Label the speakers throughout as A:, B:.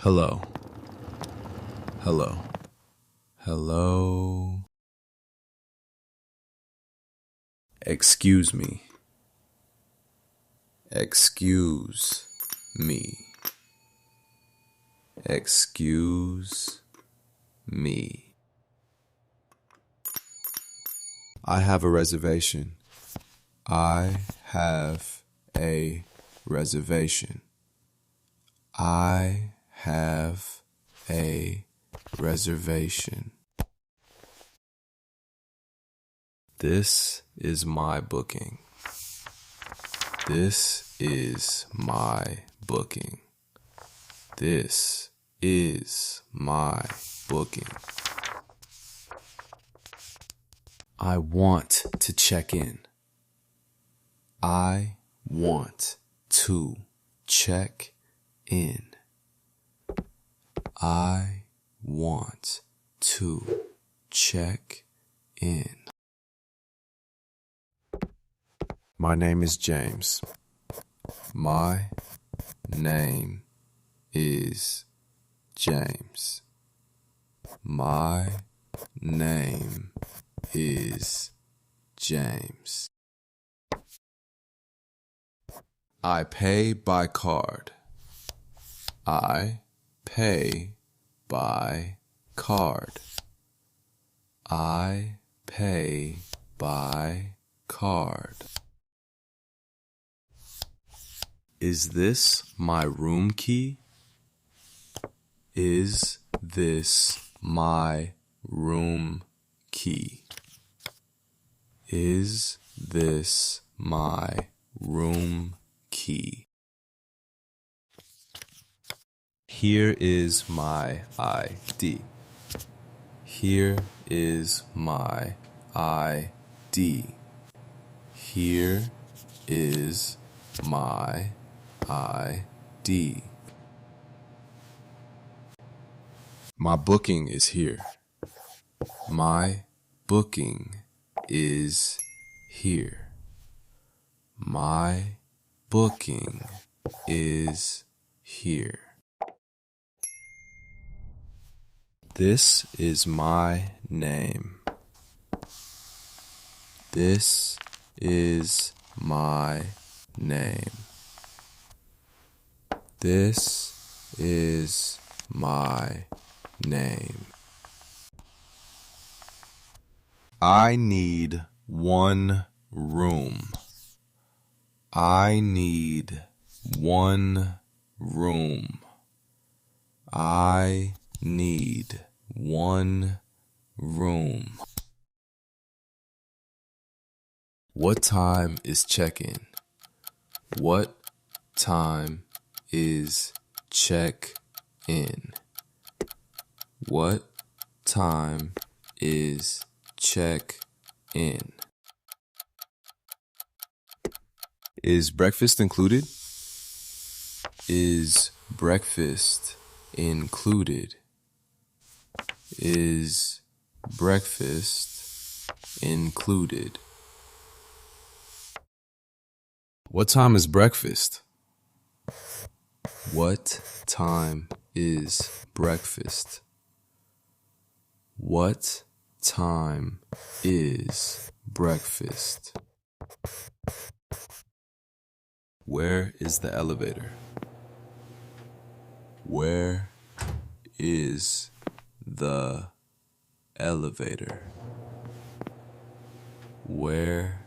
A: Hello. Hello. Hello. Excuse me. Excuse me. Excuse me. I have a reservation. I have a reservation. I have a reservation. This is my booking. This is my booking. This is my booking. I want to check in. I want to check in. I want to check in. My name is James. My name is James. My name is James. I pay by card. I pay by card. I pay by card. Is this my room key? Is this my room key? Is this my room key? Here is my ID. Here is my ID. Here is my ID. My booking is here. My booking is here. My booking is here. This is my name. This is my name. This is my name. I need one room. I need one room. I need one room. What time is check-in? What time is check-in? What time is check-in? Is breakfast included? Is breakfast included? Is breakfast included? What time is breakfast? What time is breakfast? What time is breakfast? Where is the elevator? Where is the elevator? Where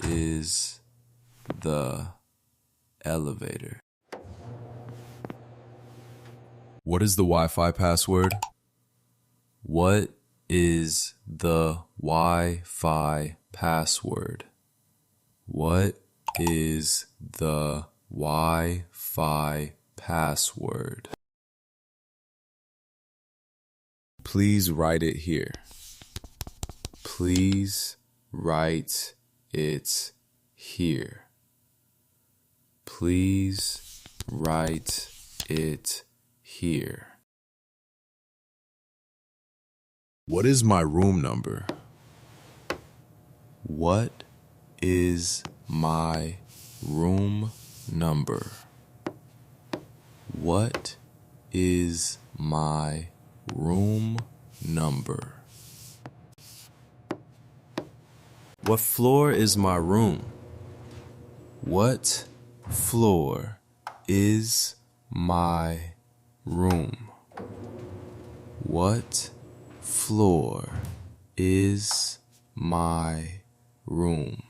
A: is the elevator? What is the Wi-Fi password? What is the Wi-Fi password? What is the Wi-Fi password? Please write it here. Please write it here. Please write it here. What is my room number? What is my room number? What is my room number? What floor is my room? What floor is my room? What floor is my room?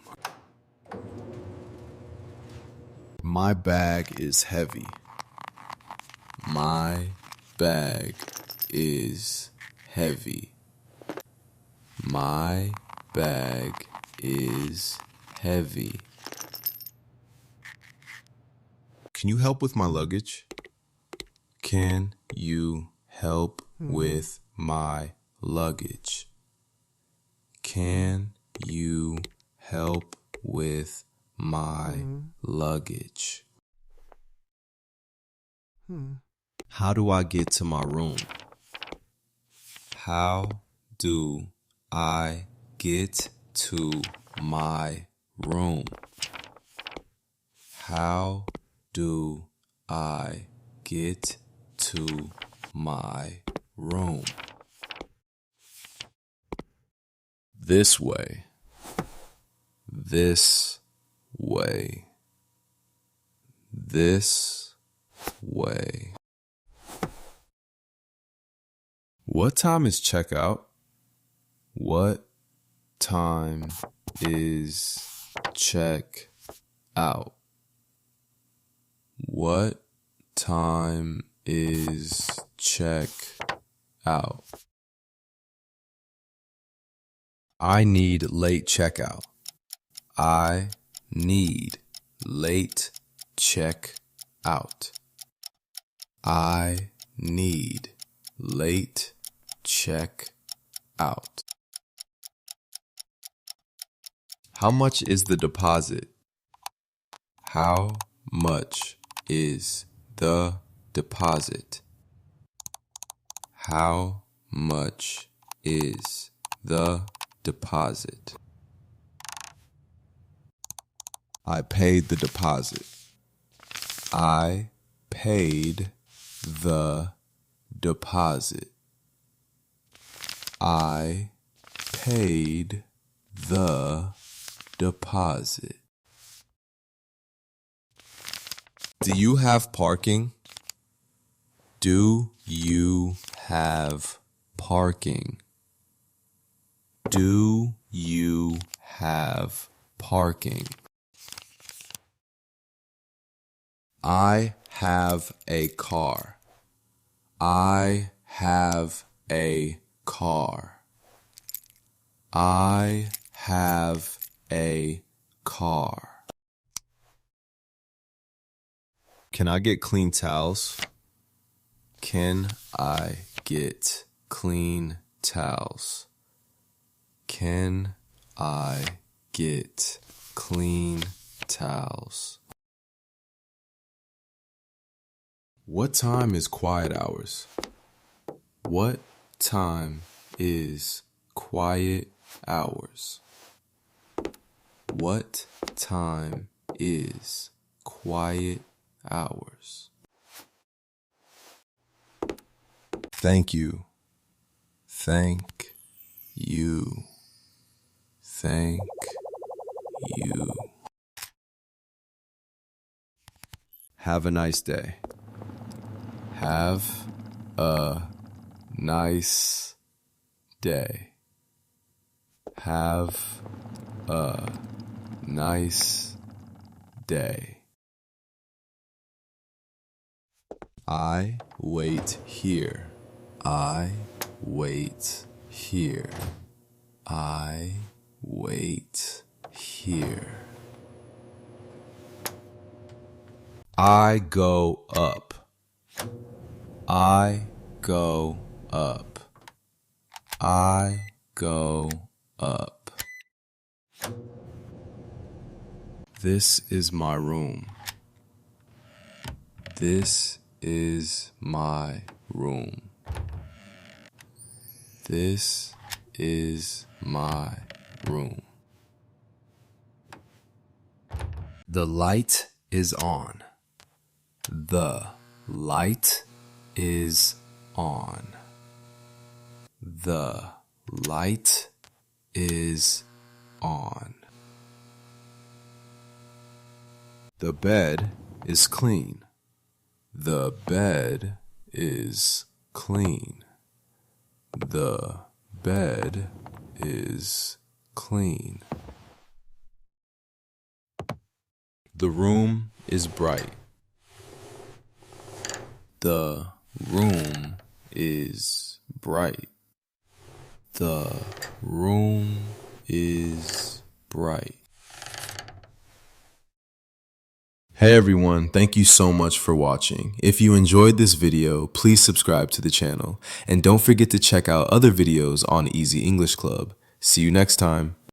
A: My bag is heavy. My bag is heavy. My bag is heavy. Can you help with my luggage? Can you help with my luggage? Can you help with my luggage? How do I get to my room? How do I get to my room? How do I get to my room? This way. This way. This way. What time is checkout? What time is check out? What time is check out? I need late checkout. I need late check out. I need late check out. How much is the deposit? How much is the deposit? How much is the deposit? I paid the deposit. I paid the deposit. I paid the deposit. Do you have parking? Do you have parking? Do you have parking? I have a car. I have a car. I have a car. Can I get clean towels? Can I get clean towels? Can I get clean towels? What time is quiet hours? What time is quiet hours? What time is quiet hours? Thank you. Thank you. Thank you. Have a nice day. Have a nice day. Have a nice day. I wait here. I wait here. I wait here. I go up. I go up. I go up. This is my room. This is my room. This is my room. The light is on. The light is on. The light is on. The bed is clean. The bed is clean. The bed is clean. The room is bright. The room is bright. The room is bright. Hey everyone, thank you so much for watching. If you enjoyed this video, please subscribe to the channel. And don't forget to check out other videos on Easy English Club. See you next time.